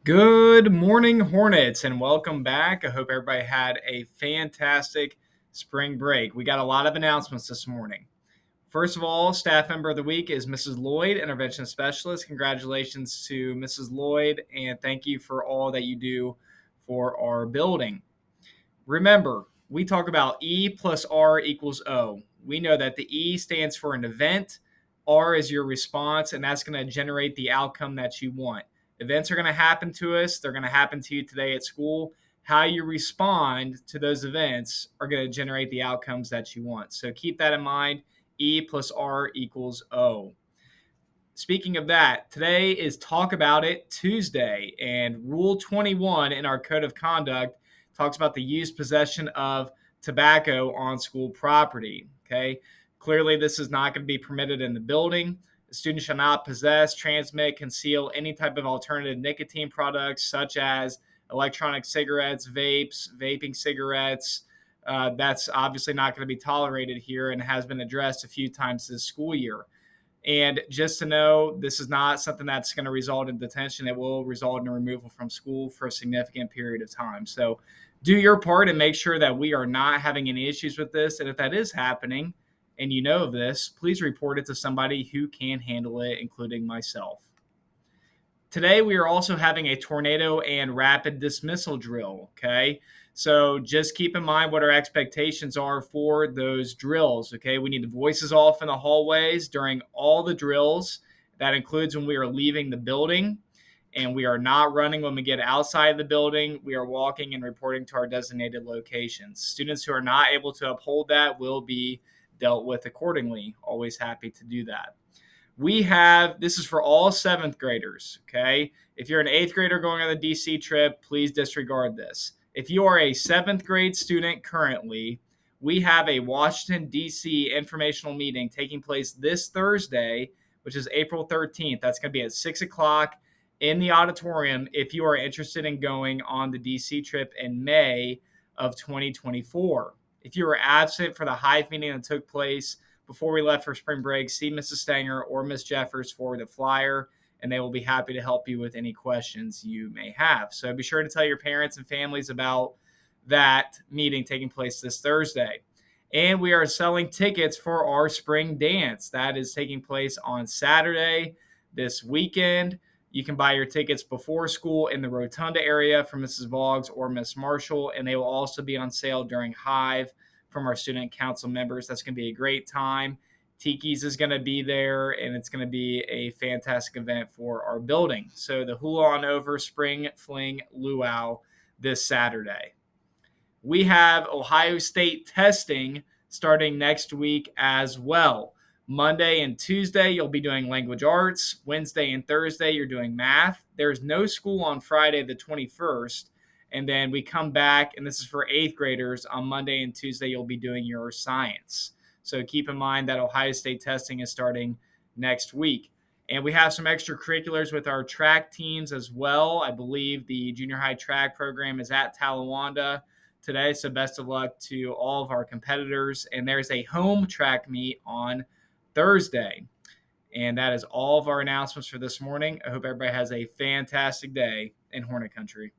Good morning, Hornets, and welcome back. I hope everybody had a fantastic spring break. We got a lot of announcements this morning. First of all, staff member of the week is Mrs. Lloyd, intervention specialist. Congratulations to Mrs. Lloyd, and thank you for all that you do for our building. Remember, we talk about E plus R equals O. We know that the E stands for an event, R is your response, and that's going to generate the outcome that you want. Events are going to happen to us, they're going to happen to you today at school. How you respond to those events are going to generate the outcomes that you want. So keep that in mind. E plus R equals O. Speaking of that, today is Talk About It Tuesday, and Rule 21 in our Code of Conduct talks about the use, possession of tobacco on school property. Okay, clearly this is not going to be permitted in the building. The student shall not possess, transmit, conceal any type of alternative nicotine products such as electronic cigarettes, vapes, vaping cigarettes. That's obviously not going to be tolerated here and has been addressed a few times this school year. And just to know, this is not something that's going to result in detention. It will result in a removal from school for a significant period of time. So do your part and make sure that we are not having any issues with this. And if that is happening and you know of this, please report it to somebody who can handle it, including myself. Today, we are also having a tornado and rapid dismissal drill. Okay. So just keep in mind what our expectations are for those drills. Okay. We need the voices off in the hallways during all the drills. That includes when we are leaving the building, and we are not running when we get outside the building. We are walking and reporting to our designated locations. Students who are not able to uphold that will be dealt with accordingly. Always happy to do that. This is for all seventh graders. Okay. If you're an eighth grader going on the DC trip, please disregard this. If you are a seventh grade student currently, we have a Washington, D.C. informational meeting taking place this Thursday, which is April 13th. That's going to be at 6 o'clock in the auditorium if you are interested in going on the D.C. trip in May of 2024. If you were absent for the Hive meeting that took place before we left for spring break, see Mrs. Stanger or Miss Jeffers for the flyer, and they will be happy to help you with any questions you may have. So be sure to tell your parents and families about that meeting taking place this Thursday. And we are selling tickets for our spring dance. That is taking place on Saturday this weekend. You can buy your tickets before school in the Rotunda area from Mrs. Boggs or Miss Marshall, and they will also be on sale during Hive from our student council members. That's going to be a great time. Tiki's is going to be there, and it's going to be a fantastic event for our building. So the Hula on Over Spring Fling Luau this Saturday. We have Ohio State testing starting next week as well. Monday and Tuesday, you'll be doing language arts. Wednesday and Thursday, you're doing math. There's no school on Friday the 21st. And then we come back, and this is for eighth graders. On Monday and Tuesday, you'll be doing your science. So keep in mind that Ohio State testing is starting next week. And we have some extracurriculars with our track teams as well. I believe the junior high track program is at Talawanda today. So best of luck to all of our competitors. And there's a home track meet on Thursday. And that is all of our announcements for this morning. I hope everybody has a fantastic day in Hornet Country.